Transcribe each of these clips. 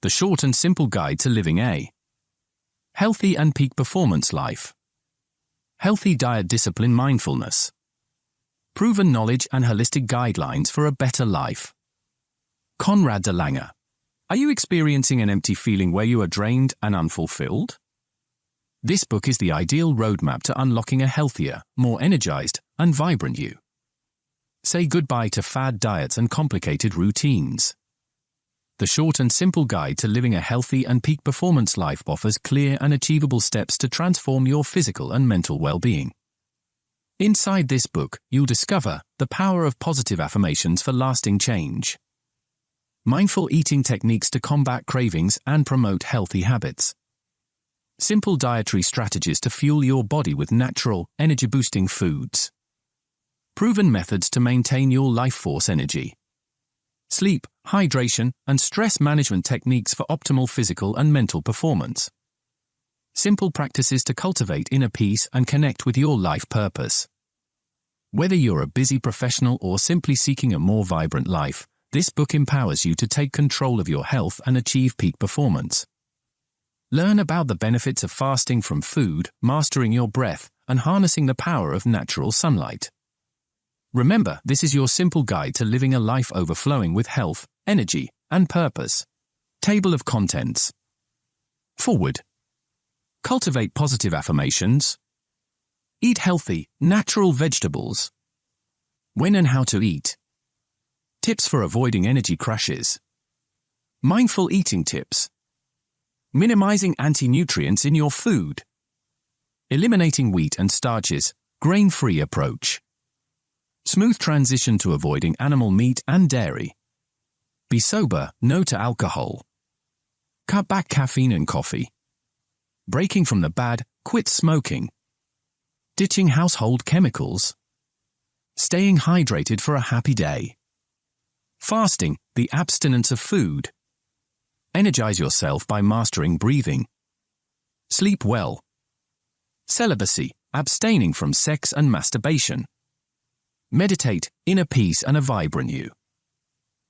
The short and simple guide to living a healthy and peak performance life. Healthy diet discipline mindfulness. Proven knowledge and holistic guidelines for a better life. Conrad de Lange. Are you experiencing an empty feeling where you are drained and unfulfilled? This book is the ideal roadmap to unlocking a healthier, more energized, and vibrant you. Say goodbye to fad diets and complicated routines. The short and simple guide to living a healthy and peak performance life offers clear and achievable steps to transform your physical and mental well-being. Inside this book, you'll discover the power of positive affirmations for lasting change, mindful eating techniques to combat cravings and promote healthy habits, simple dietary strategies to fuel your body with natural, energy-boosting foods, proven methods to maintain your life force energy, sleep, hydration, and stress management techniques for optimal physical and mental performance, simple practices to cultivate inner peace and connect with your life purpose. Whether you're a busy professional or simply seeking a more vibrant life, this book empowers you to take control of your health and achieve peak performance. Learn about the benefits of fasting from food, mastering your breath, and harnessing the power of natural sunlight. Remember, this is your simple guide to living a life overflowing with health, energy, and purpose. Table of contents. Foreword. Cultivate positive affirmations. Eat healthy, natural vegetables. When and how to eat. Tips for avoiding energy crashes. Mindful eating tips. Minimizing anti-nutrients in your food. Eliminating wheat and starches, grain-free approach. Smooth transition to avoiding animal meat and dairy. Be sober, no to alcohol. Cut back caffeine and coffee. Breaking from the bad, quit smoking. Ditching household chemicals. Staying hydrated for a happy day. Fasting, the abstinence of food. Energize yourself by mastering breathing. Sleep well. Celibacy, abstaining from sex and masturbation. Meditate, inner peace and a vibrant you.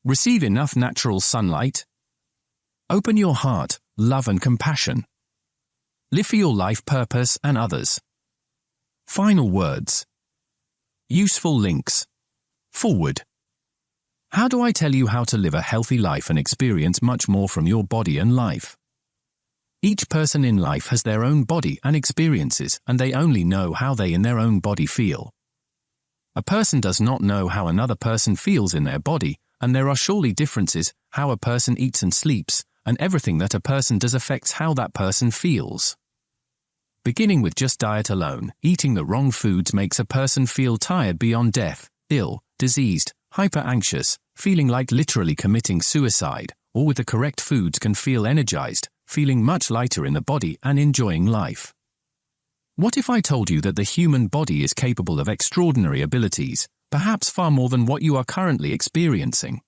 Receive enough natural sunlight. Open your heart, love and compassion. Live for your life purpose and others. Final words. Useful links. Foreword. How do I tell you how to live a healthy life and experience much more from your body and life? Each person in life has their own body and experiences, and they only know how they in their own body feel. A person does not know how another person feels in their body, and there are surely differences how a person eats and sleeps, and everything that a person does affects how that person feels. Beginning with just diet alone, eating the wrong foods makes a person feel tired beyond death, ill, diseased, hyper-anxious, feeling like literally committing suicide, or with the correct foods can feel energized, feeling much lighter in the body and enjoying life. What if I told you that the human body is capable of extraordinary abilities, perhaps far more than what you are currently experiencing?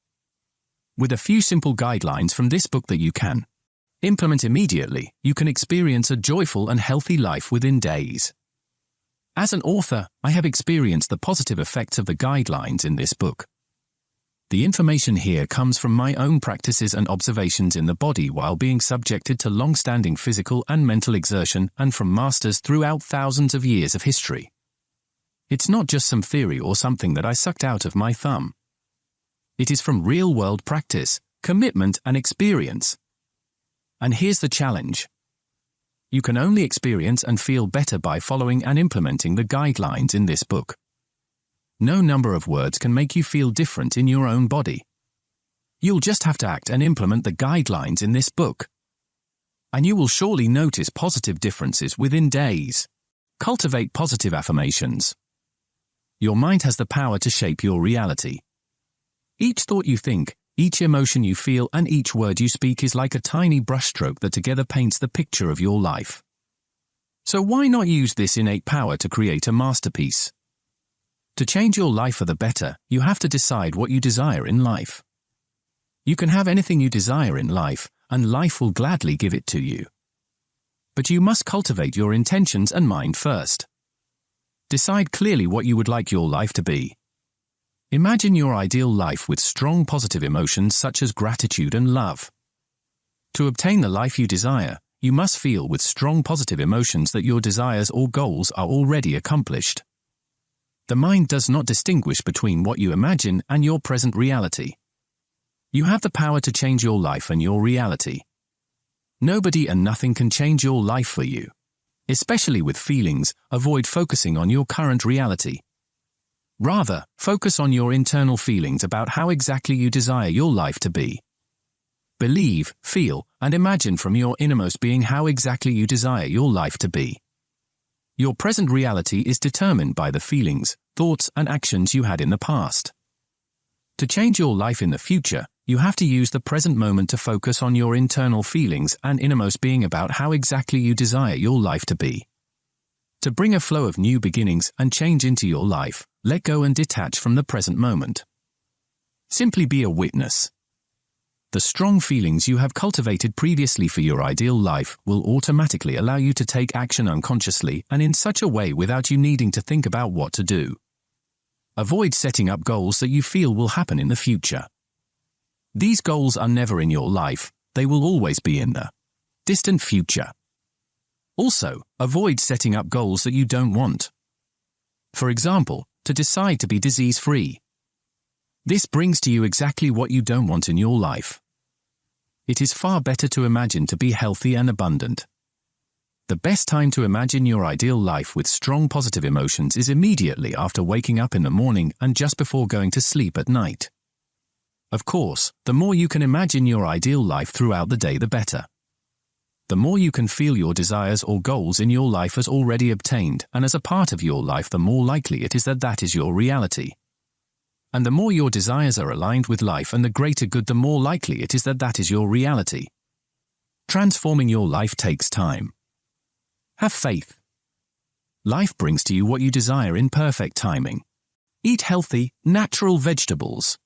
With a few simple guidelines from this book that you can implement immediately, you can experience a joyful and healthy life within days. As an author, I have experienced the positive effects of the guidelines in this book. The information here comes from my own practices and observations in the body while being subjected to long-standing physical and mental exertion and from masters throughout thousands of years of history. It's not just some theory or something that I sucked out of my thumb. It is from real-world practice, commitment and experience. And here's the challenge. You can only experience and feel better by following and implementing the guidelines in this book. No number of words can make you feel different in your own body. You'll just have to act and implement the guidelines in this book. And you will surely notice positive differences within days. Cultivate positive affirmations. Your mind has the power to shape your reality. Each thought you think, each emotion you feel, and each word you speak is like a tiny brushstroke that together paints the picture of your life. So why not use this innate power to create a masterpiece? To change your life for the better, you have to decide what you desire in life. You can have anything you desire in life, and life will gladly give it to you. But you must cultivate your intentions and mind first. Decide clearly what you would like your life to be. Imagine your ideal life with strong positive emotions such as gratitude and love. To obtain the life you desire, you must feel with strong positive emotions that your desires or goals are already accomplished. The mind does not distinguish between what you imagine and your present reality. You have the power to change your life and your reality. Nobody and nothing can change your life for you. Especially with feelings, avoid focusing on your current reality. Rather, focus on your internal feelings about how exactly you desire your life to be. Believe, feel, and imagine from your innermost being how exactly you desire your life to be. Your present reality is determined by the feelings, thoughts, and actions you had in the past. To change your life in the future, you have to use the present moment to focus on your internal feelings and innermost being about how exactly you desire your life to be. To bring a flow of new beginnings and change into your life, let go and detach from the present moment. Simply be a witness. The strong feelings you have cultivated previously for your ideal life will automatically allow you to take action unconsciously and in such a way without you needing to think about what to do. Avoid setting up goals that you feel will happen in the future. These goals are never in your life, they will always be in the distant future. Also, avoid setting up goals that you don't want. For example, to decide to be disease-free. This brings to you exactly what you don't want in your life. It is far better to imagine to be healthy and abundant. The best time to imagine your ideal life with strong positive emotions is immediately after waking up in the morning and just before going to sleep at night. Of course, the more you can imagine your ideal life throughout the day, the better. The more you can feel your desires or goals in your life as already obtained and as a part of your life, the more likely it is that that is your reality. And the more your desires are aligned with life and the greater good, the more likely it is that that is your reality. Transforming your life takes time. Have faith. Life brings to you what you desire in perfect timing. Eat healthy, natural vegetables.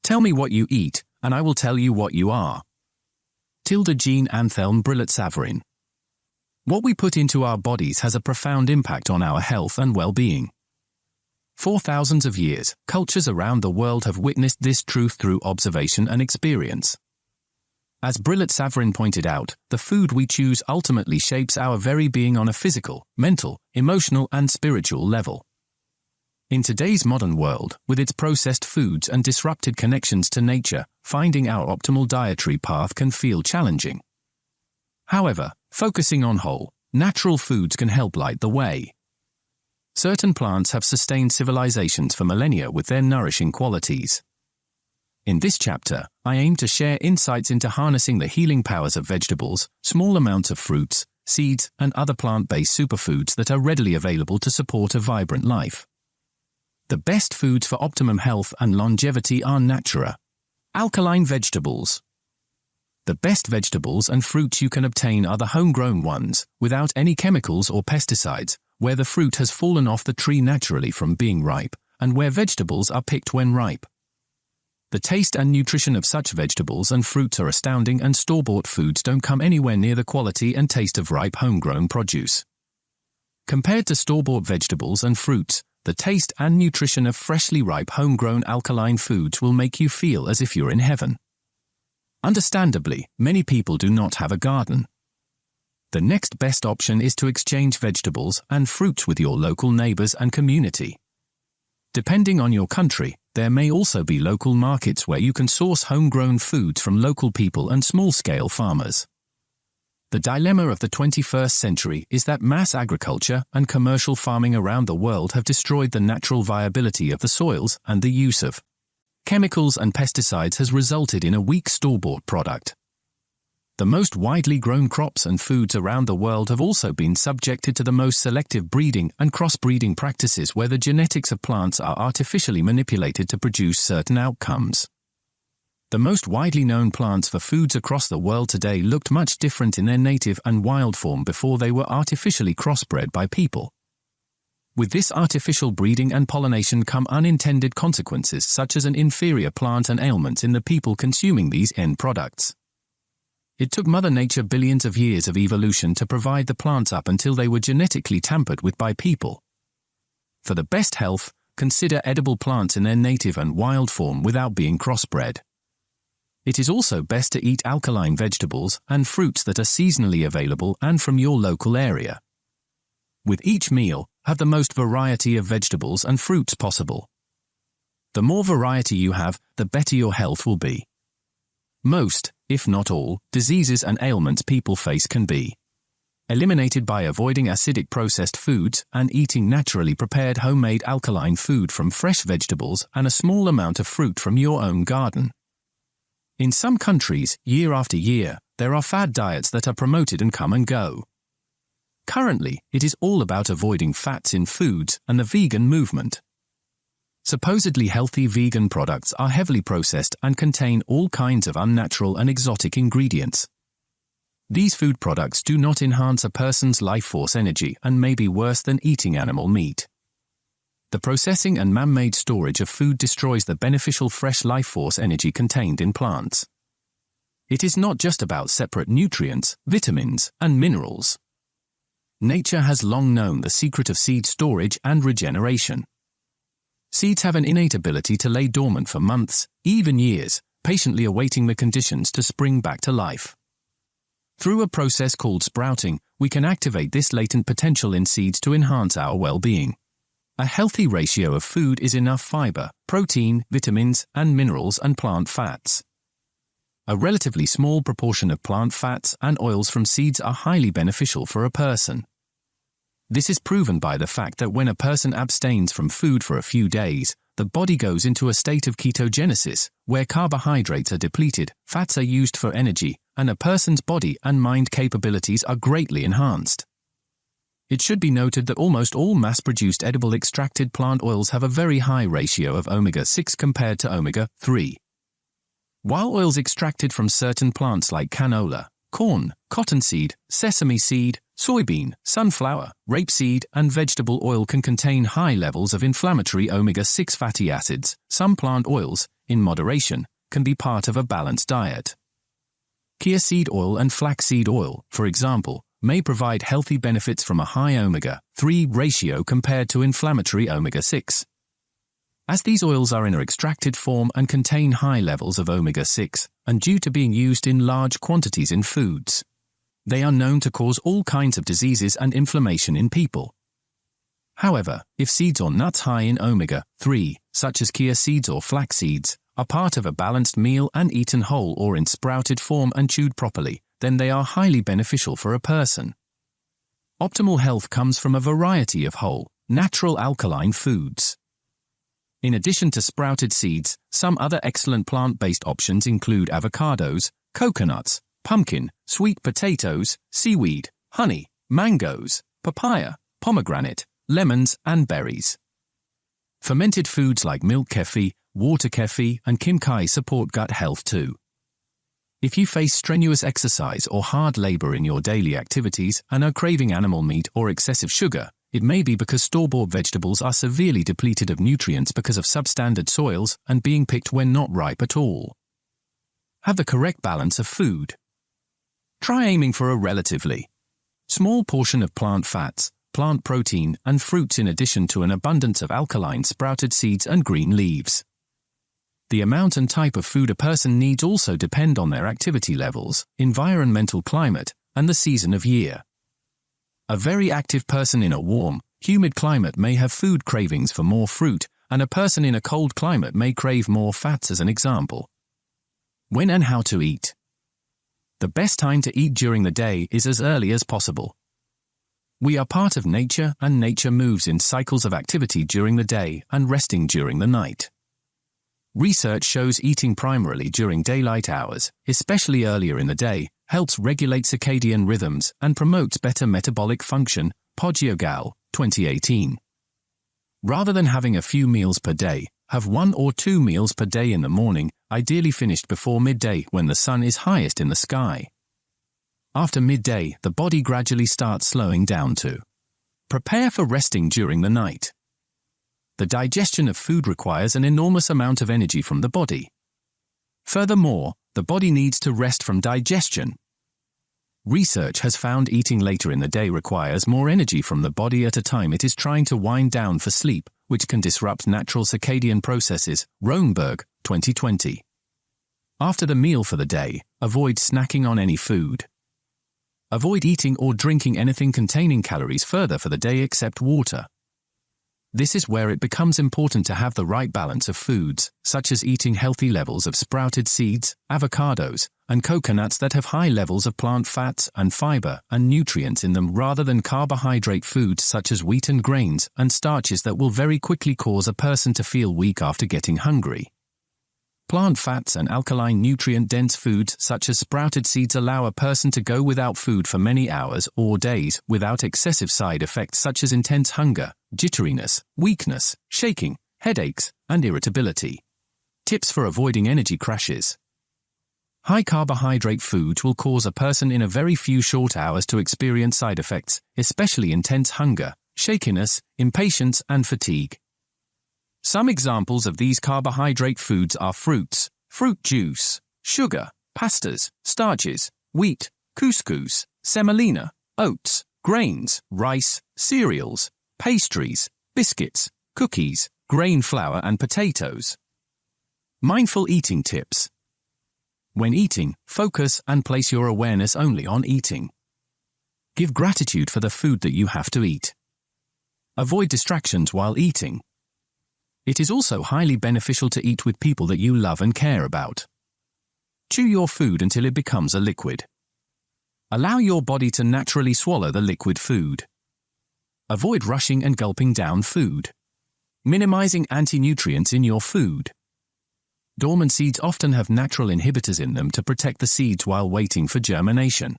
Tell me what you eat, and I will tell you what you are. Tilda Jean Anthelm Brillat-Savarin. What we put into our bodies has a profound impact on our health and well-being. For thousands of years, cultures around the world have witnessed this truth through observation and experience. As Brillat-Savarin pointed out, the food we choose ultimately shapes our very being on a physical, mental, emotional, and spiritual level. In today's modern world, with its processed foods and disrupted connections to nature, finding our optimal dietary path can feel challenging. However, focusing on whole, natural foods can help light the way. Certain plants have sustained civilizations for millennia with their nourishing qualities. In this chapter, I aim to share insights into harnessing the healing powers of vegetables, small amounts of fruits, seeds, and other plant-based superfoods that are readily available to support a vibrant life. The best foods for optimum health and longevity are natura, alkaline vegetables. The best vegetables and fruits you can obtain are the homegrown ones, without any chemicals or pesticides, where the fruit has fallen off the tree naturally from being ripe, and where vegetables are picked when ripe. The taste and nutrition of such vegetables and fruits are astounding, and store-bought foods don't come anywhere near the quality and taste of ripe homegrown produce. Compared to store-bought vegetables and fruits, the taste and nutrition of freshly ripe homegrown alkaline foods will make you feel as if you're in heaven. Understandably, many people do not have a garden. The next best option is to exchange vegetables and fruits with your local neighbors and community. Depending on your country, there may also be local markets where you can source homegrown foods from local people and small-scale farmers. The dilemma of the 21st century is that mass agriculture and commercial farming around the world have destroyed the natural viability of the soils, and the use of chemicals and pesticides has resulted in a weak store-bought product. The most widely grown crops and foods around the world have also been subjected to the most selective breeding and crossbreeding practices, where the genetics of plants are artificially manipulated to produce certain outcomes. The most widely known plants for foods across the world today looked much different in their native and wild form before they were artificially crossbred by people. With this artificial breeding and pollination come unintended consequences, such as an inferior plant and ailments in the people consuming these end products. It took Mother Nature billions of years of evolution to provide the plants up until they were genetically tampered with by people. For the best health, consider edible plants in their native and wild form without being crossbred. It is also best to eat alkaline vegetables and fruits that are seasonally available and from your local area. With each meal, have the most variety of vegetables and fruits possible. The more variety you have, the better your health will be. Most, if not all, diseases and ailments people face can be eliminated by avoiding acidic processed foods and eating naturally prepared homemade alkaline food from fresh vegetables and a small amount of fruit from your own garden. In some countries, year after year, there are fad diets that are promoted and come and go. Currently, it is all about avoiding fats in foods and the vegan movement. Supposedly healthy vegan products are heavily processed and contain all kinds of unnatural and exotic ingredients. These food products do not enhance a person's life force energy and may be worse than eating animal meat. The processing and man-made storage of food destroys the beneficial fresh life force energy contained in plants. It is not just about separate nutrients, vitamins, and minerals. Nature has long known the secret of seed storage and regeneration. Seeds have an innate ability to lay dormant for months, even years, patiently awaiting the conditions to spring back to life. Through a process called sprouting, we can activate this latent potential in seeds to enhance our well-being. A healthy ratio of food is enough fiber, protein, vitamins, and minerals and plant fats. A relatively small proportion of plant fats and oils from seeds are highly beneficial for a person. This is proven by the fact that when a person abstains from food for a few days, the body goes into a state of ketogenesis, where carbohydrates are depleted, fats are used for energy, and a person's body and mind capabilities are greatly enhanced. It should be noted that almost all mass-produced edible extracted plant oils have a very high ratio of omega-6 compared to omega-3. While oils extracted from certain plants like canola, corn, cottonseed, sesame seed, soybean, sunflower, rapeseed, and vegetable oil can contain high levels of inflammatory omega-6 fatty acids, some plant oils, in moderation, can be part of a balanced diet. Chia seed oil and flaxseed oil, for example, may provide healthy benefits from a high omega-3 ratio compared to inflammatory omega-6. As these oils are in an extracted form and contain high levels of omega-6, and due to being used in large quantities in foods, they are known to cause all kinds of diseases and inflammation in people. However, if seeds or nuts high in omega-3, such as chia seeds or flax seeds, are part of a balanced meal and eaten whole or in sprouted form and chewed properly, then they are highly beneficial for a person. Optimal health comes from a variety of whole, natural alkaline foods. In addition to sprouted seeds, some other excellent plant-based options include avocados, coconuts, pumpkin, sweet potatoes, seaweed, honey, mangoes, papaya, pomegranate, lemons, and berries. Fermented foods like milk kefir, water kefir, and kimchi support gut health too. If you face strenuous exercise or hard labor in your daily activities and are craving animal meat or excessive sugar, it may be because store-bought vegetables are severely depleted of nutrients because of substandard soils and being picked when not ripe at all. Have the correct balance of food. Try aiming for a relatively small portion of plant fats, plant protein, and fruits in addition to an abundance of alkaline sprouted seeds and green leaves. The amount and type of food a person needs also depend on their activity levels, environmental climate, and the season of year. A very active person in a warm, humid climate may have food cravings for more fruit, and a person in a cold climate may crave more fats as an example. When and how to eat. The best time to eat during the day is as early as possible. We are part of nature, and nature moves in cycles of activity during the day and resting during the night. Research shows eating primarily during daylight hours, especially earlier in the day, helps regulate circadian rhythms and promotes better metabolic function, Poggiagal, 2018. Rather than having a few meals per day, have 1 or 2 meals per day in the morning, ideally finished before midday when the sun is highest in the sky. After midday, the body gradually starts slowing down to prepare for resting during the night. The digestion of food requires an enormous amount of energy from the body. Furthermore, the body needs to rest from digestion. Research has found eating later in the day requires more energy from the body at a time it is trying to wind down for sleep, which can disrupt natural circadian processes, Roenberg, 2020. After the meal for the day, avoid snacking on any food. Avoid eating or drinking anything containing calories further for the day except water. This is where it becomes important to have the right balance of foods, such as eating healthy levels of sprouted seeds, avocados, and coconuts that have high levels of plant fats and fiber and nutrients in them rather than carbohydrate foods such as wheat and grains and starches that will very quickly cause a person to feel weak after getting hungry. Plant fats and alkaline nutrient-dense foods such as sprouted seeds allow a person to go without food for many hours or days without excessive side effects such as intense hunger, jitteriness, weakness, shaking, headaches, and irritability. Tips for avoiding energy crashes. High carbohydrate foods will cause a person in a very few short hours to experience side effects, especially intense hunger, shakiness, impatience, and fatigue. Some examples of these carbohydrate foods are fruits, fruit juice, sugar, pastas, starches, wheat, couscous, semolina, oats, grains, rice, cereals, pastries, biscuits, cookies, grain flour and potatoes. Mindful eating tips. When eating, focus and place your awareness only on eating. Give gratitude for the food that you have to eat. Avoid distractions while eating. It is also highly beneficial to eat with people that you love and care about. Chew your food until it becomes a liquid. Allow your body to naturally swallow the liquid food. Avoid rushing and gulping down food. Minimizing anti-nutrients in your food. Dormant seeds often have natural inhibitors in them to protect the seeds while waiting for germination.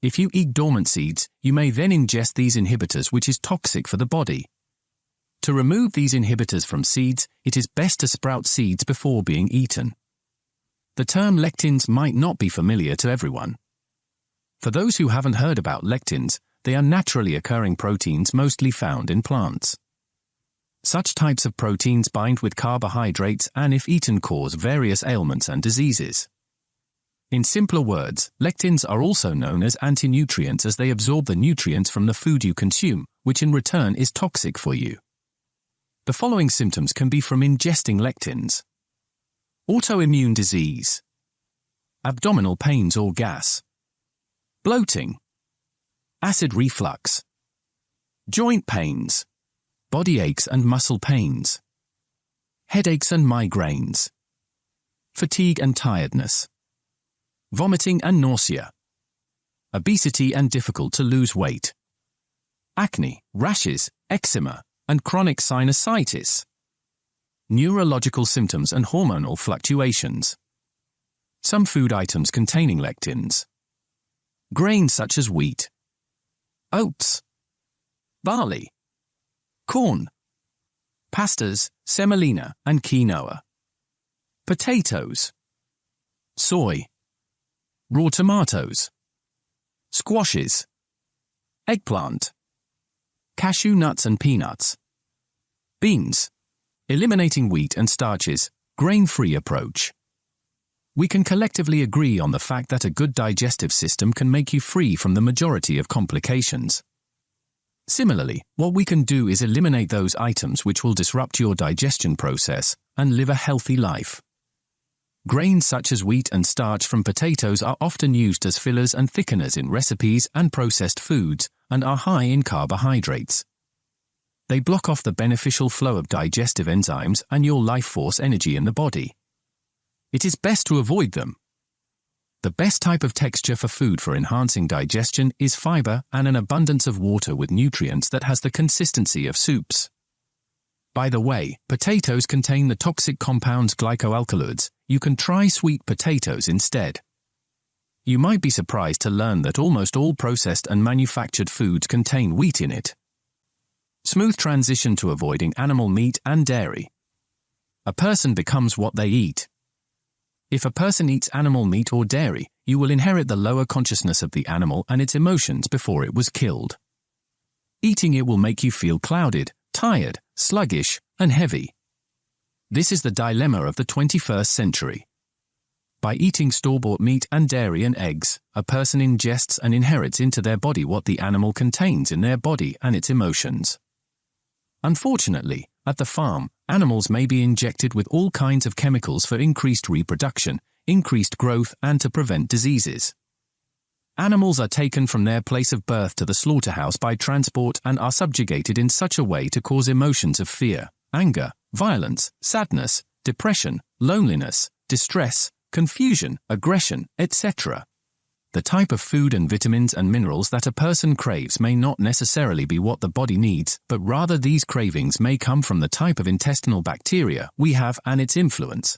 If you eat dormant seeds, you may then ingest these inhibitors, which is toxic for the body. To remove these inhibitors from seeds, it is best to sprout seeds before being eaten. The term lectins might not be familiar to everyone. For those who haven't heard about lectins, they are naturally occurring proteins mostly found in plants. Such types of proteins bind with carbohydrates and, if eaten, cause various ailments and diseases. In simpler words, lectins are also known as anti-nutrients as they absorb the nutrients from the food you consume, which in return is toxic for you. The following symptoms can be from ingesting lectins. Autoimmune disease, abdominal pains or gas, bloating, acid reflux, joint pains, body aches and muscle pains, headaches and migraines, fatigue and tiredness, vomiting and nausea, obesity and difficult to lose weight, acne, rashes, eczema, and chronic sinusitis, neurological symptoms and hormonal fluctuations. Some food items containing lectins. Grains such as wheat, oats, barley, corn, pastas, semolina and quinoa, potatoes, soy, raw tomatoes, squashes, eggplant, cashew nuts and peanuts, beans, eliminating wheat and starches, grain-free approach. We can collectively agree on the fact that a good digestive system can make you free from the majority of complications. Similarly, what we can do is eliminate those items which will disrupt your digestion process and live a healthy life. Grains such as wheat and starch from potatoes are often used as fillers and thickeners in recipes and processed foods and are high in carbohydrates. They block off the beneficial flow of digestive enzymes and your life force energy in the body. It is best to avoid them. The best type of texture for food for enhancing digestion is fiber and an abundance of water with nutrients that has the consistency of soups. By the way, potatoes contain the toxic compounds glycoalkaloids. You can try sweet potatoes instead. You might be surprised to learn that almost all processed and manufactured foods contain wheat in it. Smooth transition to avoiding animal meat and dairy. A person becomes what they eat. If a person eats animal meat or dairy, you will inherit the lower consciousness of the animal and its emotions before it was killed. Eating it will make you feel clouded, tired, sluggish, and heavy. This is the dilemma of the 21st century. By eating store-bought meat and dairy and eggs, a person ingests and inherits into their body what the animal contains in their body and its emotions. Unfortunately, at the farm, animals may be injected with all kinds of chemicals for increased reproduction, increased growth, and to prevent diseases. Animals are taken from their place of birth to the slaughterhouse by transport and are subjugated in such a way to cause emotions of fear, anger, violence, sadness, depression, loneliness, distress, confusion, aggression, etc. The type of food and vitamins and minerals that a person craves may not necessarily be what the body needs, but rather these cravings may come from the type of intestinal bacteria we have and its influence.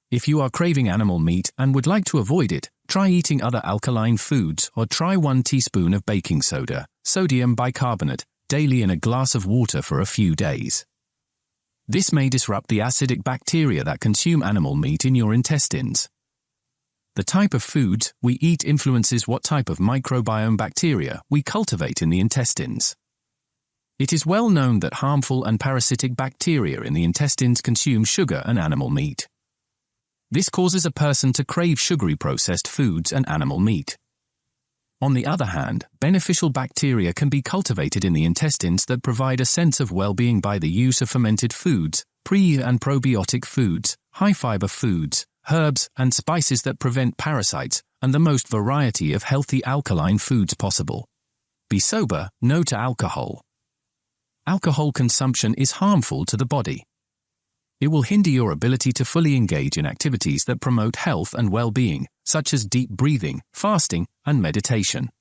If you are craving animal meat and would like to avoid it, try eating other alkaline foods or try 1 teaspoon of baking soda, sodium bicarbonate, daily in a glass of water for a few days. This may disrupt the acidic bacteria that consume animal meat in your intestines. The type of foods we eat influences what type of microbiome bacteria we cultivate in the intestines. It is well known that harmful and parasitic bacteria in the intestines consume sugar and animal meat. This causes a person to crave sugary processed foods and animal meat. On the other hand, beneficial bacteria can be cultivated in the intestines that provide a sense of well-being by the use of fermented foods, pre- and probiotic foods, high-fiber foods, herbs and spices that prevent parasites, and the most variety of healthy alkaline foods possible. Be sober, no to alcohol. Alcohol consumption is harmful to the body. It will hinder your ability to fully engage in activities that promote health and well-being, such as deep breathing, fasting, and meditation.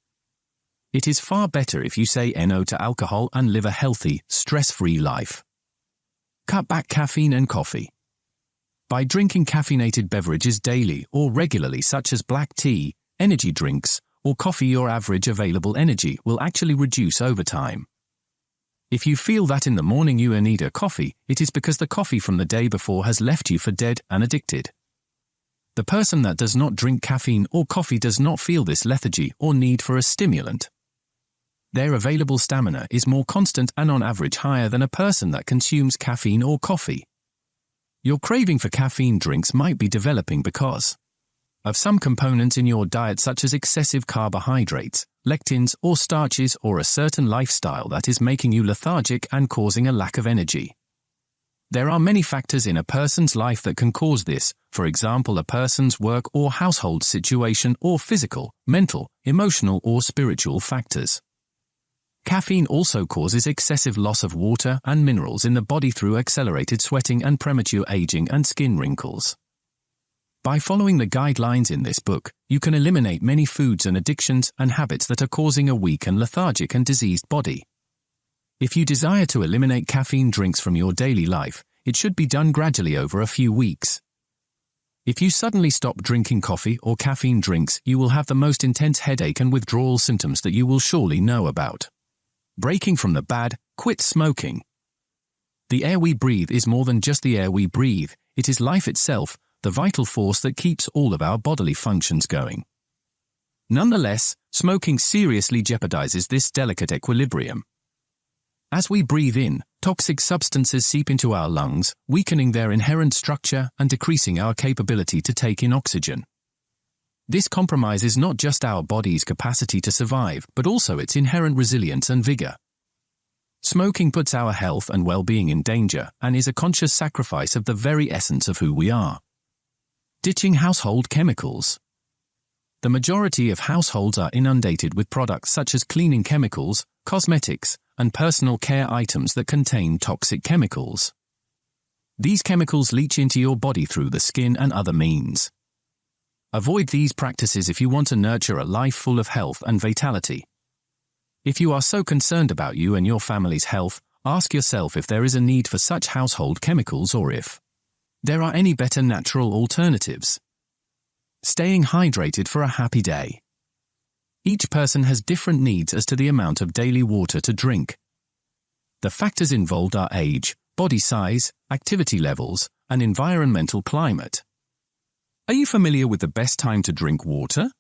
It is far better if you say no to alcohol and live a healthy, stress-free life. Cut back caffeine and coffee. By drinking caffeinated beverages daily or regularly, such as black tea, energy drinks, or coffee, your average available energy will actually reduce over time. If you feel that in the morning you need a coffee, it is because the coffee from the day before has left you for dead and addicted. The person that does not drink caffeine or coffee does not feel this lethargy or need for a stimulant. Their available stamina is more constant and on average higher than a person that consumes caffeine or coffee. Your craving for caffeine drinks might be developing because of some components in your diet, such as excessive carbohydrates, lectins or starches, or a certain lifestyle that is making you lethargic and causing a lack of energy. There are many factors in a person's life that can cause this, for example, a person's work or household situation, or physical, mental, emotional or spiritual factors. Caffeine also causes excessive loss of water and minerals in the body through accelerated sweating and premature aging and skin wrinkles. By following the guidelines in this book, you can eliminate many foods and addictions and habits that are causing a weak and lethargic and diseased body. If you desire to eliminate caffeine drinks from your daily life, it should be done gradually over a few weeks. If you suddenly stop drinking coffee or caffeine drinks, you will have the most intense headache and withdrawal symptoms that you will surely know about. Breaking from the bad, quit smoking. The air we breathe is more than just the air we breathe, it is life itself, the vital force that keeps all of our bodily functions going. Nonetheless, smoking seriously jeopardizes this delicate equilibrium. As we breathe in, toxic substances seep into our lungs, weakening their inherent structure and decreasing our capability to take in oxygen. This compromises not just our body's capacity to survive, but also its inherent resilience and vigor. Smoking puts our health and well-being in danger and is a conscious sacrifice of the very essence of who we are. Ditching household chemicals. The majority of households are inundated with products such as cleaning chemicals, cosmetics, and personal care items that contain toxic chemicals. These chemicals leach into your body through the skin and other means. Avoid these practices if you want to nurture a life full of health and vitality. If you are so concerned about you and your family's health, ask yourself if there is a need for such household chemicals or if there are any better natural alternatives. Staying hydrated for a happy day. Each person has different needs as to the amount of daily water to drink. The factors involved are age, body size, activity levels, and environmental climate. Are you familiar with the best time to drink water?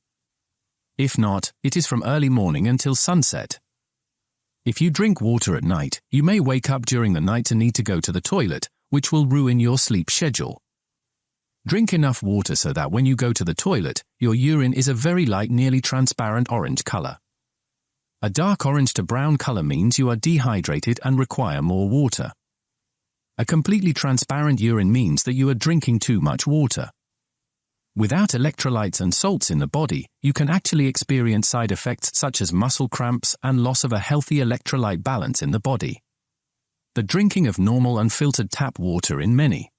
If not, it is from early morning until sunset. If you drink water at night, you may wake up during the night to need to go to the toilet, which will ruin your sleep schedule. Drink enough water so that when you go to the toilet, your urine is a very light, nearly transparent orange color. A dark orange to brown color means you are dehydrated and require more water. A completely transparent urine means that you are drinking too much water. Without electrolytes and salts in the body, you can actually experience side effects such as muscle cramps and loss of a healthy electrolyte balance in the body. The drinking of normal unfiltered tap water in many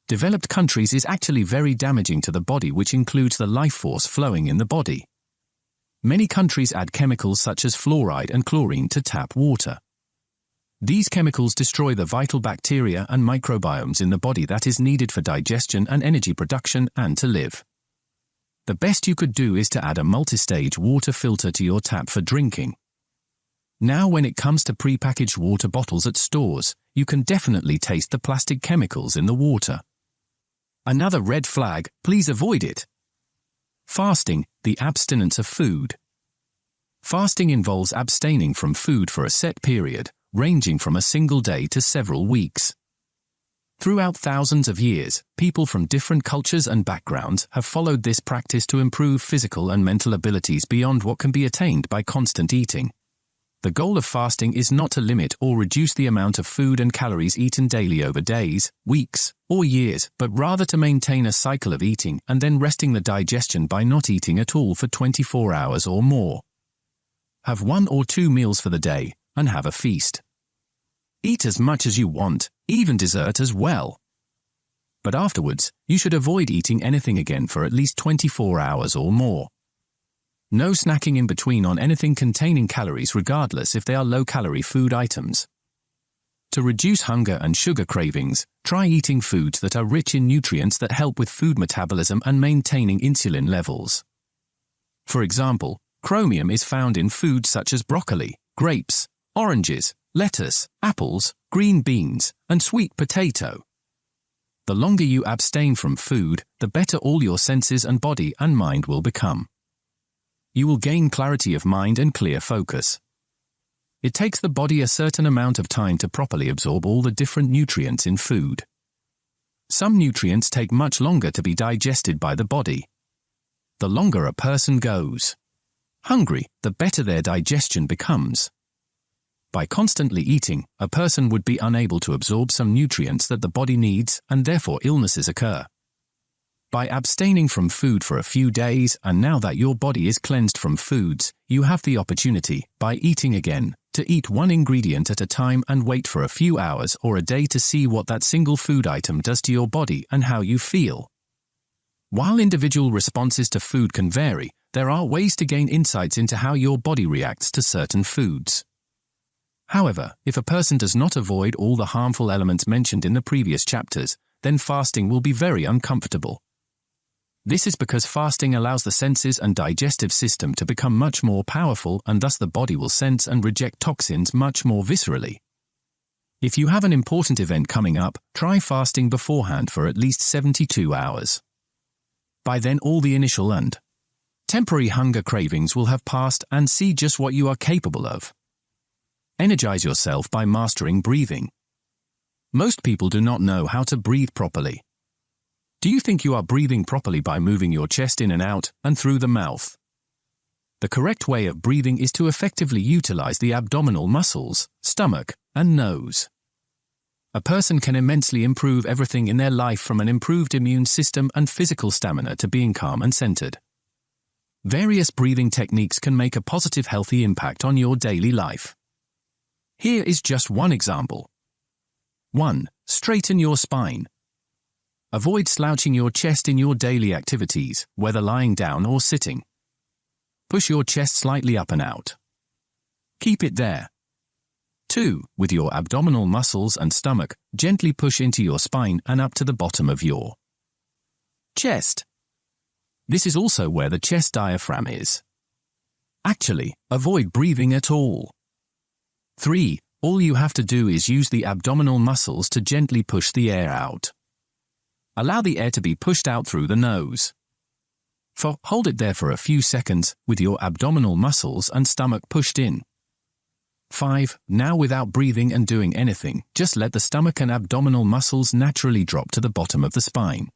developed countries is actually very damaging to the body, which includes the life force flowing in the body. Many countries add chemicals such as fluoride and chlorine to tap water. These chemicals destroy the vital bacteria and microbiomes in the body that is needed for digestion and energy production and to live. The best you could do is to add a multi-stage water filter to your tap for drinking. Now, when it comes to pre-packaged water bottles at stores, you can definitely taste the plastic chemicals in the water. Another red flag, please avoid it. Fasting, the abstinence of food. Fasting involves abstaining from food for a set period, ranging from a single day to several weeks. Throughout thousands of years, people from different cultures and backgrounds have followed this practice to improve physical and mental abilities beyond what can be attained by constant eating. The goal of fasting is not to limit or reduce the amount of food and calories eaten daily over days, weeks, or years, but rather to maintain a cycle of eating and then resting the digestion by not eating at all for 24 hours or more. Have 1 or 2 meals for the day, and have a feast. Eat as much as you want, even dessert as well. But afterwards, you should avoid eating anything again for at least 24 hours or more. No snacking in between on anything containing calories, regardless if they are low-calorie food items. To reduce hunger and sugar cravings, try eating foods that are rich in nutrients that help with food metabolism and maintaining insulin levels. For example, chromium is found in foods such as broccoli, grapes, oranges, lettuce, apples, green beans, and sweet potato. The longer you abstain from food, the better all your senses and body and mind will become. You will gain clarity of mind and clear focus. It takes the body a certain amount of time to properly absorb all the different nutrients in food. Some nutrients take much longer to be digested by the body. The longer a person goes hungry, the better their digestion becomes. By constantly eating, a person would be unable to absorb some nutrients that the body needs, and therefore illnesses occur. By abstaining from food for a few days, and now that your body is cleansed from foods, you have the opportunity, by eating again, to eat one ingredient at a time and wait for a few hours or a day to see what that single food item does to your body and how you feel. While individual responses to food can vary, there are ways to gain insights into how your body reacts to certain foods. However, if a person does not avoid all the harmful elements mentioned in the previous chapters, then fasting will be very uncomfortable. This is because fasting allows the senses and digestive system to become much more powerful, and thus the body will sense and reject toxins much more viscerally. If you have an important event coming up, try fasting beforehand for at least 72 hours. By then all the initial and temporary hunger cravings will have passed, and see just what you are capable of. Energize yourself by mastering breathing. Most people do not know how to breathe properly. Do you think you are breathing properly by moving your chest in and out and through the mouth? The correct way of breathing is to effectively utilize the abdominal muscles, stomach, and nose. A person can immensely improve everything in their life, from an improved immune system and physical stamina to being calm and centered. Various breathing techniques can make a positive, healthy impact on your daily life. Here is just one example. 1. Straighten your spine. Avoid slouching your chest in your daily activities, whether lying down or sitting. Push your chest slightly up and out. Keep it there. 2. With your abdominal muscles and stomach, gently push into your spine and up to the bottom of your chest. This is also where the chest diaphragm is. Actually, avoid breathing at all. 3. All you have to do is use the abdominal muscles to gently push the air out. Allow the air to be pushed out through the nose. 4. Hold it there for a few seconds with your abdominal muscles and stomach pushed in. 5. Now, without breathing and doing anything, just let the stomach and abdominal muscles naturally drop to the bottom of the spine.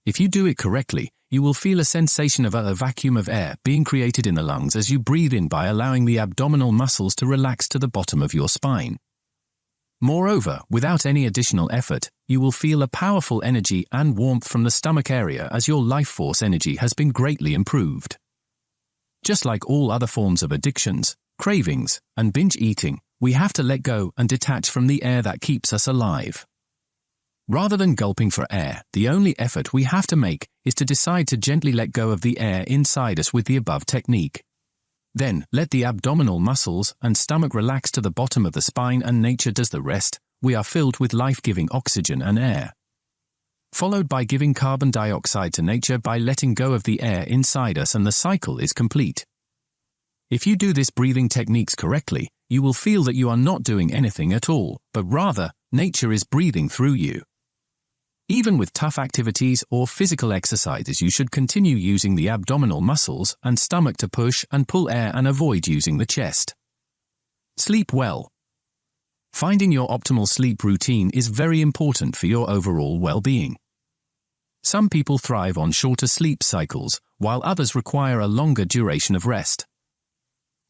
If you do it correctly, you will feel a sensation of a vacuum of air being created in the lungs as you breathe in by allowing the abdominal muscles to relax to the bottom of your spine. Moreover, without any additional effort, you will feel a powerful energy and warmth from the stomach area as your life force energy has been greatly improved. Just like all other forms of addictions, cravings, and binge eating, we have to let go and detach from the air that keeps us alive. Rather than gulping for air, the only effort we have to make is to decide to gently let go of the air inside us with the above technique. Then, let the abdominal muscles and stomach relax to the bottom of the spine and nature does the rest. We are filled with life-giving oxygen and air. Followed by giving carbon dioxide to nature by letting go of the air inside us, and the cycle is complete. If you do this breathing techniques correctly, you will feel that you are not doing anything at all, but rather, nature is breathing through you. Even with tough activities or physical exercises, you should continue using the abdominal muscles and stomach to push and pull air and avoid using the chest. Sleep well. Finding your optimal sleep routine is very important for your overall well-being. Some people thrive on shorter sleep cycles, while others require a longer duration of rest.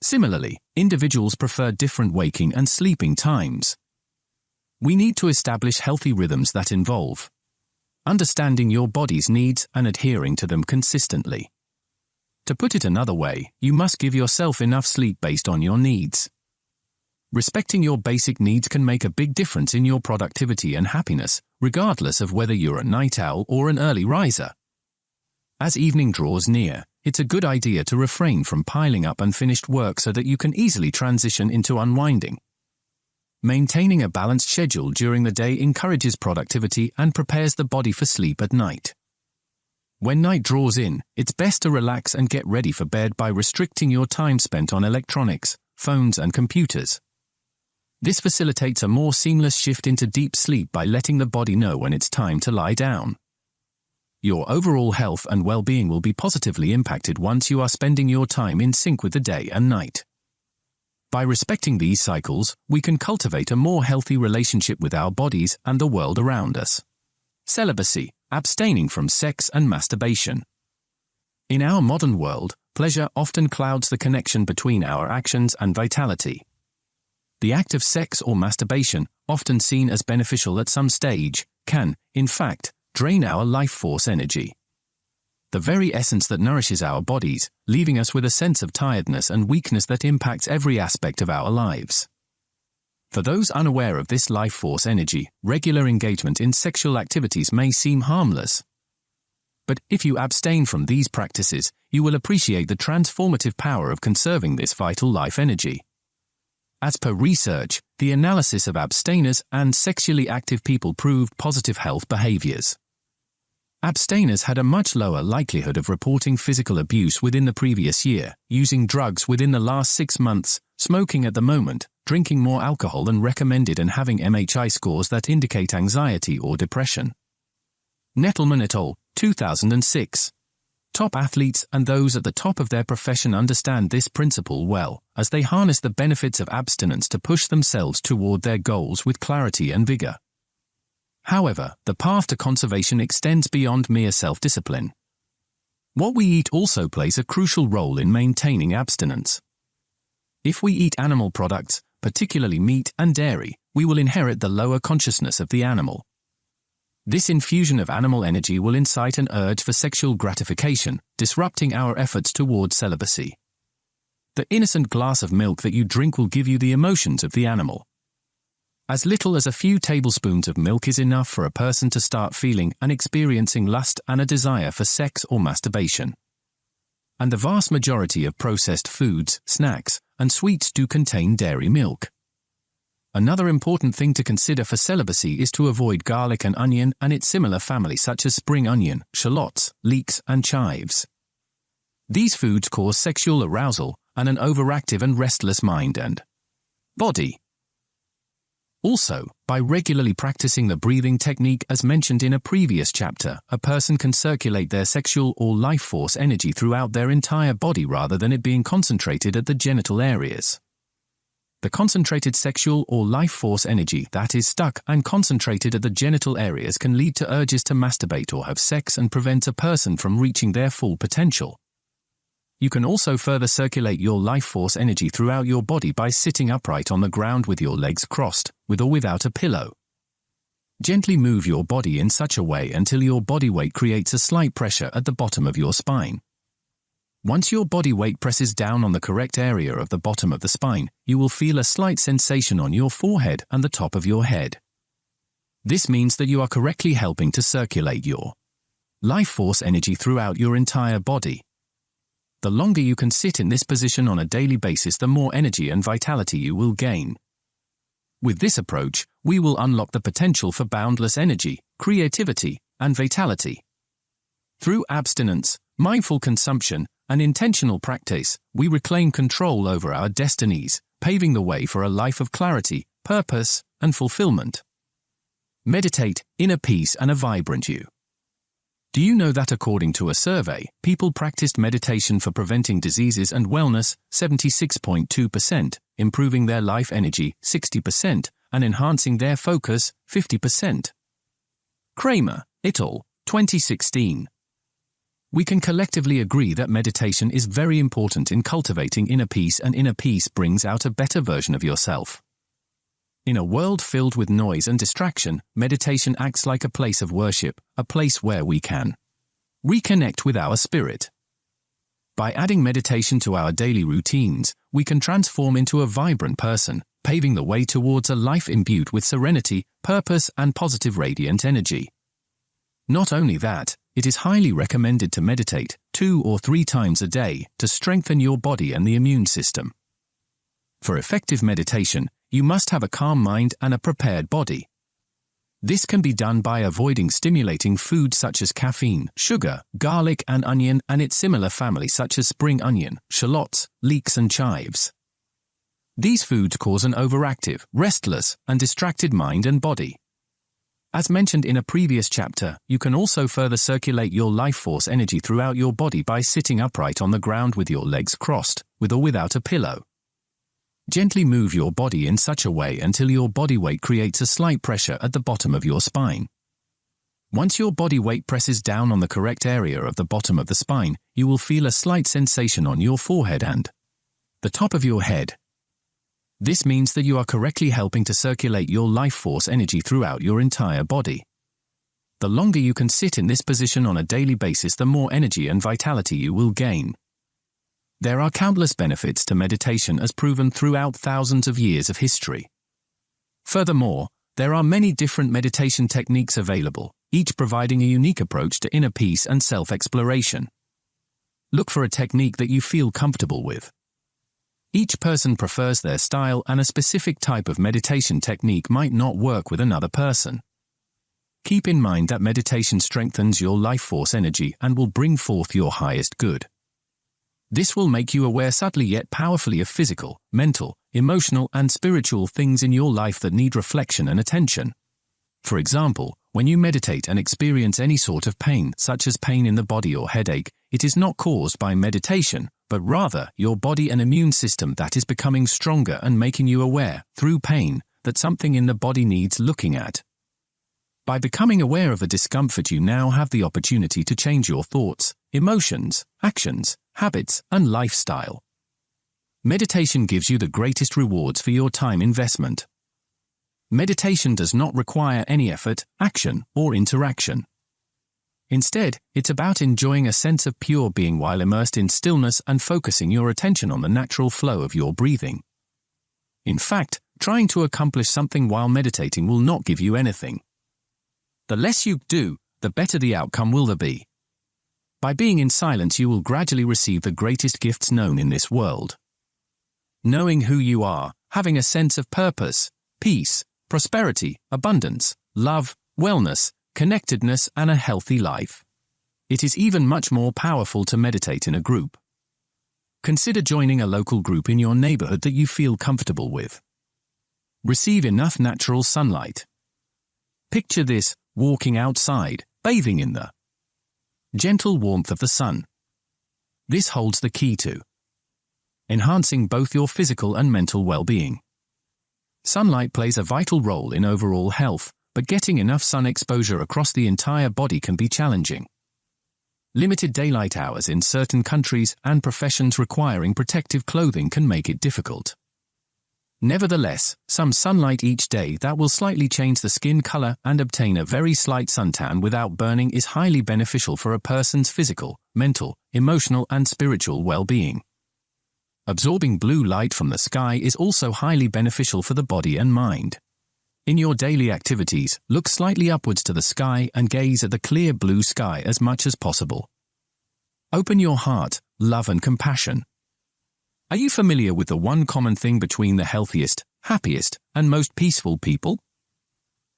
Similarly, individuals prefer different waking and sleeping times. We need to establish healthy rhythms that involve understanding your body's needs and adhering to them consistently. To put it another way, you must give yourself enough sleep based on your needs. Respecting your basic needs can make a big difference in your productivity and happiness, regardless of whether you're a night owl or an early riser. As evening draws near, it's a good idea to refrain from piling up unfinished work so that you can easily transition into unwinding. Maintaining a balanced schedule during the day encourages productivity and prepares the body for sleep at night. When night draws in, it's best to relax and get ready for bed by restricting your time spent on electronics, phones, and computers. This facilitates a more seamless shift into deep sleep by letting the body know when it's time to lie down. Your overall health and well-being will be positively impacted once you are spending your time in sync with the day and night. By respecting these cycles, we can cultivate a more healthy relationship with our bodies and the world around us. Celibacy, abstaining from sex and masturbation. In our modern world, pleasure often clouds the connection between our actions and vitality. The act of sex or masturbation, often seen as beneficial at some stage, can, in fact, drain our life force energy. The very essence that nourishes our bodies, leaving us with a sense of tiredness and weakness that impacts every aspect of our lives. For those unaware of this life force energy, regular engagement in sexual activities may seem harmless. But if you abstain from these practices, you will appreciate the transformative power of conserving this vital life energy. As per research, the analysis of abstainers and sexually active people proved positive health behaviors. Abstainers had a much lower likelihood of reporting physical abuse within the previous year, using drugs within the last 6 months, smoking at the moment, drinking more alcohol than recommended, and having MHI scores that indicate anxiety or depression. Nettleman et al., 2006. Top athletes and those at the top of their profession understand this principle well, as they harness the benefits of abstinence to push themselves toward their goals with clarity and vigor. However, the path to conservation extends beyond mere self-discipline. What we eat also plays a crucial role in maintaining abstinence. If we eat animal products, particularly meat and dairy, we will inherit the lower consciousness of the animal. This infusion of animal energy will incite an urge for sexual gratification, disrupting our efforts toward celibacy. The innocent glass of milk that you drink will give you the emotions of the animal. As little as a few tablespoons of milk is enough for a person to start feeling and experiencing lust and a desire for sex or masturbation. And the vast majority of processed foods, snacks, and sweets do contain dairy milk. Another important thing to consider for celibacy is to avoid garlic and onion and its similar family such as spring onion, shallots, leeks, and chives. These foods cause sexual arousal and an overactive and restless mind and body. Also, by regularly practicing the breathing technique as mentioned in a previous chapter, a person can circulate their sexual or life force energy throughout their entire body rather than it being concentrated at the genital areas. The concentrated sexual or life force energy that is stuck and concentrated at the genital areas can lead to urges to masturbate or have sex and prevent a person from reaching their full potential. You can also further circulate your life force energy throughout your body by sitting upright on the ground with your legs crossed, with or without a pillow. Gently move your body in such a way until your body weight creates a slight pressure at the bottom of your spine. Once your body weight presses down on the correct area of the bottom of the spine, you will feel a slight sensation on your forehead and the top of your head. This means that you are correctly helping to circulate your life force energy throughout your entire body. The longer you can sit in this position on a daily basis, the more energy and vitality you will gain. With this approach, we will unlock the potential for boundless energy, creativity, and vitality. Through abstinence, mindful consumption, and intentional practice, we reclaim control over our destinies, paving the way for a life of clarity, purpose, and fulfillment. Meditate, inner peace, and a vibrant you. Do you know that according to a survey, people practiced meditation for preventing diseases and wellness 76.2%, improving their life energy 60%, and enhancing their focus 50%? Kramer, et al., 2016. We can collectively agree that meditation is very important in cultivating inner peace, and inner peace brings out a better version of yourself. In a world filled with noise and distraction, meditation acts like a place of worship, a place where we can reconnect with our spirit. By adding meditation to our daily routines, we can transform into a vibrant person, paving the way towards a life imbued with serenity, purpose, and positive radiant energy. Not only that, it is highly recommended to meditate 2 or 3 times a day to strengthen your body and the immune system. For effective meditation, you must have a calm mind and a prepared body. This can be done by avoiding stimulating foods such as caffeine, sugar, garlic and onion and its similar family such as spring onion, shallots, leeks and chives. These foods cause an overactive, restless, and distracted mind and body. As mentioned in a previous chapter, you can also further circulate your life force energy throughout your body by sitting upright on the ground with your legs crossed, with or without a pillow. Gently move your body in such a way until your body weight creates a slight pressure at the bottom of your spine. Once your body weight presses down on the correct area of the bottom of the spine, you will feel a slight sensation on your forehead and the top of your head. This means that you are correctly helping to circulate your life force energy throughout your entire body. The longer you can sit in this position on a daily basis, the more energy and vitality you will gain. There are countless benefits to meditation as proven throughout thousands of years of history. Furthermore, there are many different meditation techniques available, each providing a unique approach to inner peace and self-exploration. Look for a technique that you feel comfortable with. Each person prefers their style, and a specific type of meditation technique might not work with another person. Keep in mind that meditation strengthens your life force energy and will bring forth your highest good. This will make you aware subtly yet powerfully of physical, mental, emotional, and spiritual things in your life that need reflection and attention. For example, when you meditate and experience any sort of pain, such as pain in the body or headache, it is not caused by meditation, but rather your body and immune system that is becoming stronger and making you aware, through pain, that something in the body needs looking at. By becoming aware of the discomfort, you now have the opportunity to change your thoughts, emotions, actions, habits, and lifestyle. Meditation gives you the greatest rewards for your time investment. Meditation does not require any effort, action, or interaction. Instead, it's about enjoying a sense of pure being while immersed in stillness and focusing your attention on the natural flow of your breathing. In fact, trying to accomplish something while meditating will not give you anything. The less you do, the better the outcome will there be. By being in silence, you will gradually receive the greatest gifts known in this world. Knowing who you are, having a sense of purpose, peace, prosperity, abundance, love, wellness, connectedness, and a healthy life. It is even much more powerful to meditate in a group. Consider joining a local group in your neighborhood that you feel comfortable with. Receive enough natural sunlight. Picture this: walking outside, bathing in the gentle warmth of the sun. This holds the key to enhancing both your physical and mental well-being. Sunlight plays a vital role in overall health, but getting enough sun exposure across the entire body can be challenging. Limited daylight hours in certain countries and professions requiring protective clothing can make it difficult. Nevertheless, some sunlight each day that will slightly change the skin color and obtain a very slight suntan without burning is highly beneficial for a person's physical, mental, emotional, and spiritual well-being. Absorbing blue light from the sky is also highly beneficial for the body and mind. In your daily activities, look slightly upwards to the sky and gaze at the clear blue sky as much as possible. Open your heart, love, and compassion. Are you familiar with the one common thing between the healthiest, happiest, and most peaceful people?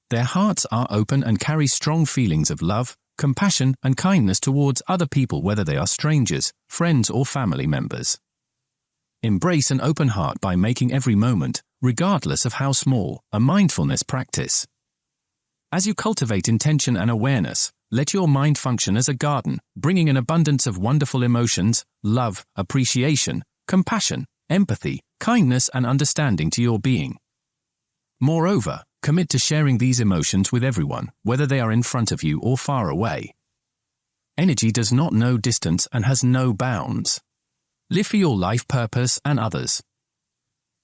Their hearts are open and carry strong feelings of love, compassion, and kindness towards other people, whether they are strangers, friends, or family members. Embrace an open heart by making every moment, regardless of how small, a mindfulness practice. As you cultivate intention and awareness, let your mind function as a garden, bringing an abundance of wonderful emotions, love, appreciation, compassion, empathy, kindness, and understanding to your being. Moreover, commit to sharing these emotions with everyone, whether they are in front of you or far away. Energy does not know distance and has no bounds. Live for your life purpose and others.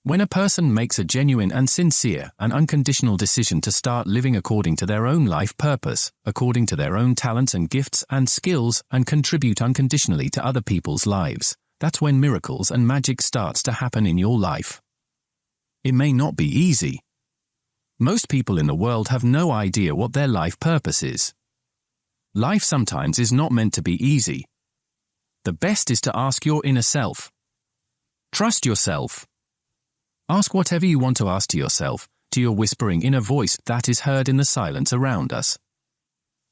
When a person makes a genuine and sincere and unconditional decision to start living according to their own life purpose, according to their own talents and gifts and skills, and contribute unconditionally to other people's lives, that's when miracles and magic starts to happen in your life. It may not be easy. Most people in the world have no idea what their life purpose is. Life sometimes is not meant to be easy. The best is to ask your inner self. Trust yourself. Ask whatever you want to ask to yourself, to your whispering inner voice that is heard in the silence around us.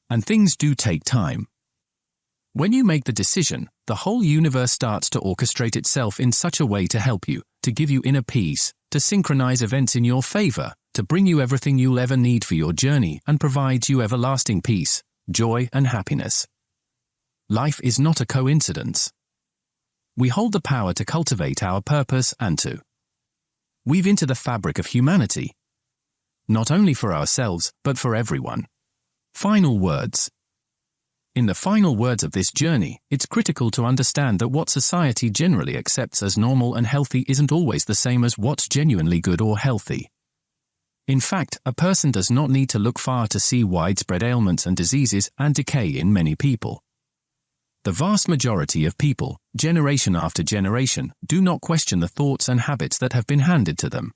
And things do take time. When you make the decision, the whole universe starts to orchestrate itself in such a way to help you, to give you inner peace, to synchronize events in your favor, to bring you everything you'll ever need for your journey and provides you everlasting peace, joy, and happiness. Life is not a coincidence. We hold the power to cultivate our purpose and to weave into the fabric of humanity, not only for ourselves, but for everyone. Final words. In the final words of this journey, it's critical to understand that what society generally accepts as normal and healthy isn't always the same as what's genuinely good or healthy. In fact, a person does not need to look far to see widespread ailments and diseases and decay in many people. The vast majority of people, generation after generation, do not question the thoughts and habits that have been handed to them.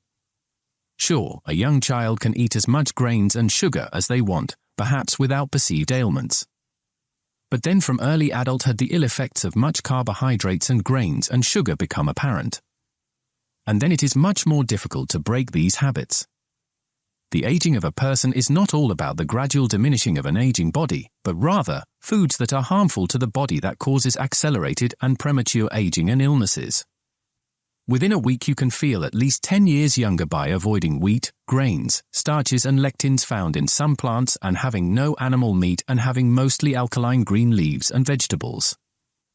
Sure, a young child can eat as much grains and sugar as they want, perhaps without perceived ailments. But then from early adulthood the ill effects of much carbohydrates and grains and sugar become apparent. And then it is much more difficult to break these habits. The aging of a person is not all about the gradual diminishing of an aging body, but rather foods that are harmful to the body that causes accelerated and premature aging and illnesses. Within a week you can feel at least 10 years younger by avoiding wheat, grains, starches and lectins found in some plants and having no animal meat and having mostly alkaline green leaves and vegetables.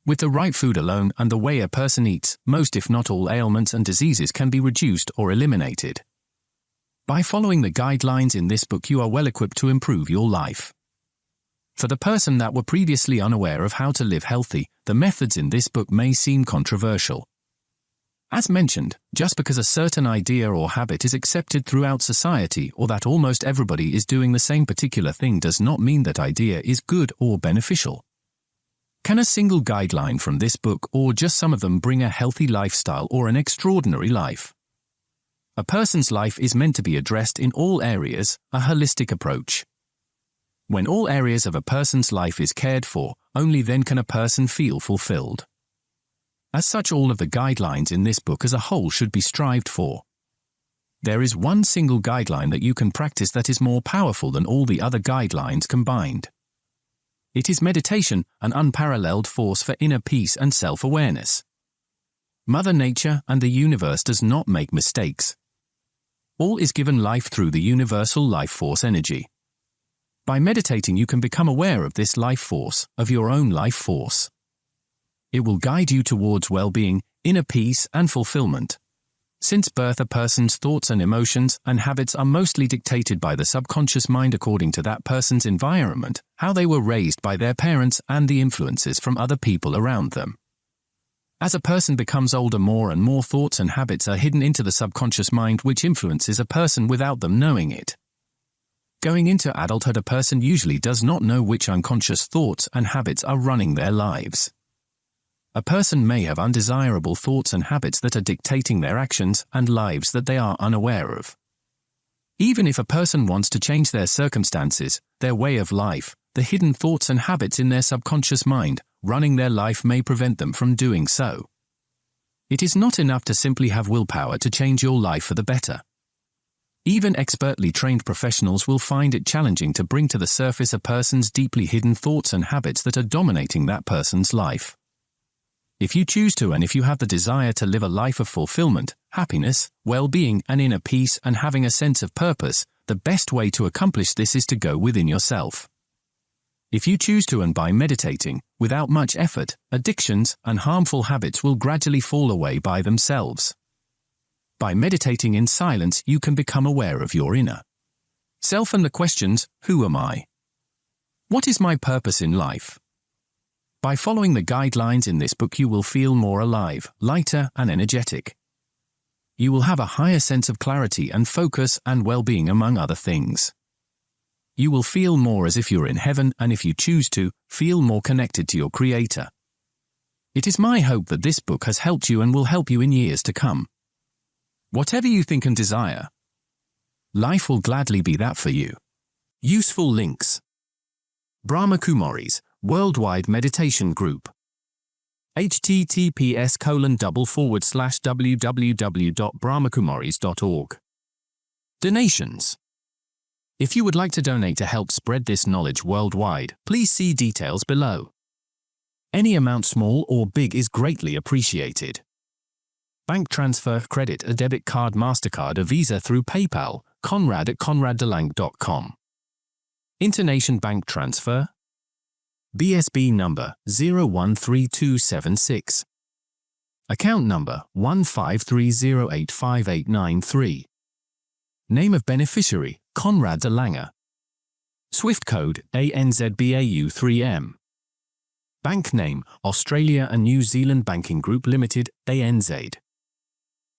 With the right food alone and the way a person eats, most if not all ailments and diseases can be reduced or eliminated. By following the guidelines in this book you are well equipped to improve your life. For the person that were previously unaware of how to live healthy, the methods in this book may seem controversial. As mentioned, just because a certain idea or habit is accepted throughout society or that almost everybody is doing the same particular thing does not mean that idea is good or beneficial. Can a single guideline from this book or just some of them bring a healthy lifestyle or an extraordinary life? A person's life is meant to be addressed in all areas, a holistic approach. When all areas of a person's life is cared for, only then can a person feel fulfilled. As such, all of the guidelines in this book as a whole should be strived for. There is one single guideline that you can practice that is more powerful than all the other guidelines combined. It is meditation, an unparalleled force for inner peace and self-awareness. Mother Nature and the universe does not make mistakes. All is given life through the universal life force energy. By meditating you can become aware of this life force, of your own life force. It will guide you towards well-being, inner peace and fulfillment. Since birth a person's thoughts and emotions and habits are mostly dictated by the subconscious mind according to that person's environment, how they were raised by their parents and the influences from other people around them. As a person becomes older, more and more thoughts and habits are hidden into the subconscious mind, which influences a person without them knowing it. Going into adulthood, a person usually does not know which unconscious thoughts and habits are running their lives. A person may have undesirable thoughts and habits that are dictating their actions and lives that they are unaware of. Even if a person wants to change their circumstances, their way of life, the hidden thoughts and habits in their subconscious mind running their life may prevent them from doing so. It is not enough to simply have willpower to change your life for the better. Even expertly trained professionals will find it challenging to bring to the surface a person's deeply hidden thoughts and habits that are dominating that person's life. If you choose to, and if you have the desire to live a life of fulfillment, happiness, well-being, and inner peace, and having a sense of purpose, the best way to accomplish this is to go within yourself. If you choose to, and by meditating, without much effort, addictions and harmful habits will gradually fall away by themselves. By meditating in silence, you can become aware of your inner self and the questions, who am I? What is my purpose in life? By following the guidelines in this book, you will feel more alive, lighter, and energetic. You will have a higher sense of clarity and focus and well-being, among other things. You will feel more as if you're in heaven, and if you choose to, feel more connected to your Creator. It is my hope that this book has helped you and will help you in years to come. Whatever you think and desire, life will gladly be that for you. Useful links: Brahma Kumari's Worldwide Meditation Group. https://www.brahmakumaris.org. Donations. If you would like to donate to help spread this knowledge worldwide, please see details below. Any amount, small or big, is greatly appreciated. Bank transfer: credit, a debit card, MasterCard, a Visa through PayPal, conrad@conraddelang.com. Internation bank transfer: BSB number 013276. Account number 1530858893. Name of beneficiary: Conrad de Lange. Swift code ANZBAU3M. Bank name: Australia and New Zealand Banking Group Limited, ANZ.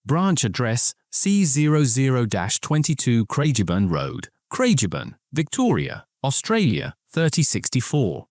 Branch address: C00-22 Craigieburn Road, Craigieburn, Victoria, Australia 3064.